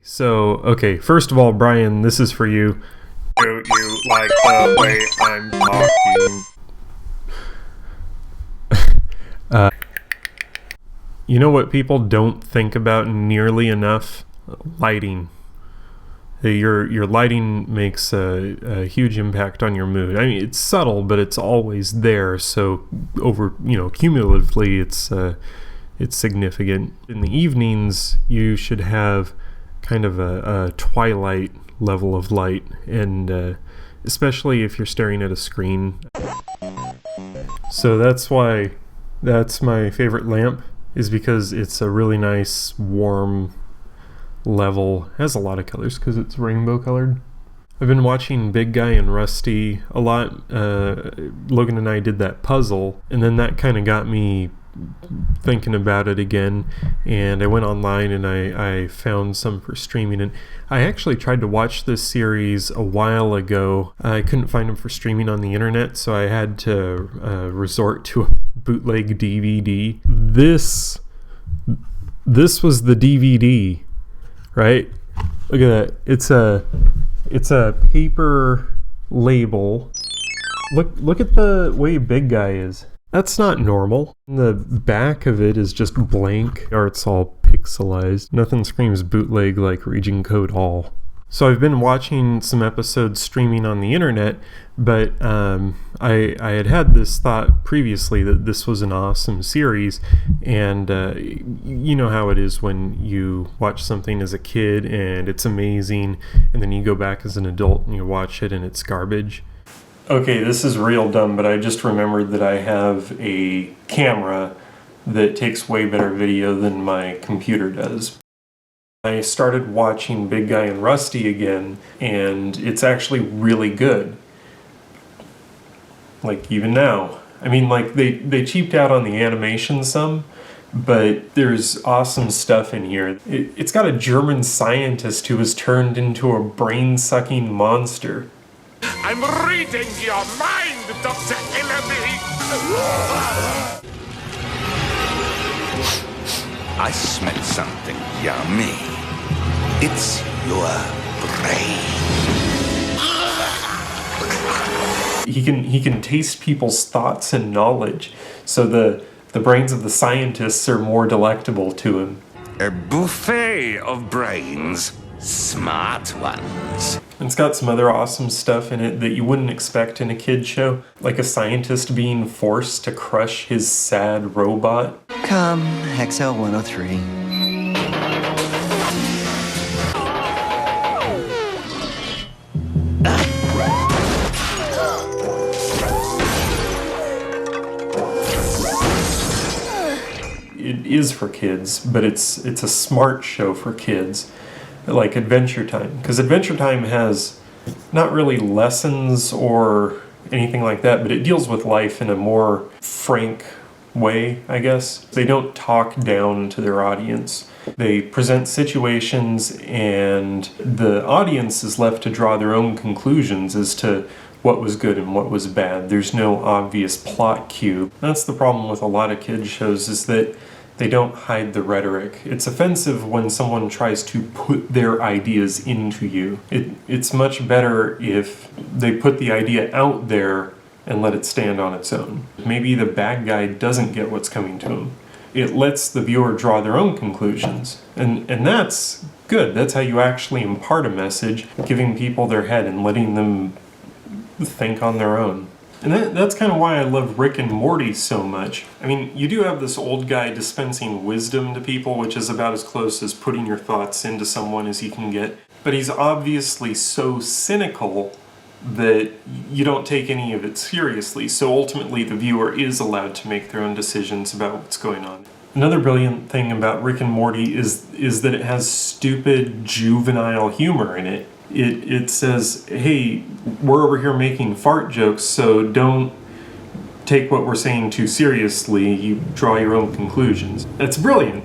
So, okay, first of all, Brian, this is for you. Do you like the way I'm talking? You know what people don't think about nearly enough? Lighting. Your lighting makes a huge impact on your mood. I mean, it's subtle, but it's always there. So cumulatively, it's significant. In the evenings, you should have kind of a twilight level of light, and especially if you're staring at a screen. So that's why that's my favorite lamp, is because it's a really nice warm level. It has a lot of colors because it's rainbow colored. I've been watching Big Guy and Rusty a lot. Logan and I did that puzzle, and then that kind of got me thinking about it again, and I went online and I found some for streaming, and I actually tried to watch this series a while ago. I couldn't find them for streaming on the internet, so I had to resort to a bootleg DVD. This was the DVD, right? Look at that. It's a paper label. Look at the way Big Guy is. That's not normal. The back of it is just blank. Art's all pixelized. Nothing screams bootleg like Region Code All. So I've been watching some episodes streaming on the internet, but I had this thought previously that this was an awesome series, and you know how it is when you watch something as a kid and it's amazing, and then you go back as an adult and you watch it and it's garbage. Okay, this is real dumb, but I just remembered that I have a camera that takes way better video than my computer does. I started watching Big Guy and Rusty again, and it's actually really good. Like, even now. I mean, like, they cheaped out on the animation some, but there's awesome stuff in here. It's got a German scientist who was turned into a brain-sucking monster. I'm reading your mind, Dr. Ellerby! I smell something yummy. It's your brain. He can taste people's thoughts and knowledge, so the brains of the scientists are more delectable to him. A buffet of brains. Smart ones. And it's got some other awesome stuff in it that you wouldn't expect in a kid's show, like a scientist being forced to crush his sad robot. Come, XL 103. It is for kids, but it's a smart show for kids, like Adventure Time, because Adventure Time has not really lessons or anything like that, but it deals with life in a more frank way, I guess. They don't talk down to their audience. They present situations, and the audience is left to draw their own conclusions as to what was good and what was bad. There's no obvious plot cue. That's the problem with a lot of kids shows, is that they don't hide the rhetoric. It's offensive when someone tries to put their ideas into you. It's much better if they put the idea out there and let it stand on its own. Maybe the bad guy doesn't get what's coming to him. It lets the viewer draw their own conclusions. And that's good. That's how you actually impart a message, giving people their head and letting them think on their own. And that's kind of why I love Rick and Morty so much. I mean, you do have this old guy dispensing wisdom to people, which is about as close as putting your thoughts into someone as you can get. But he's obviously so cynical that you don't take any of it seriously. So ultimately, the viewer is allowed to make their own decisions about what's going on. Another brilliant thing about Rick and Morty is that it has stupid, juvenile humor in it. It says, hey, we're over here making fart jokes, so don't take what we're saying too seriously. You draw your own conclusions. That's brilliant.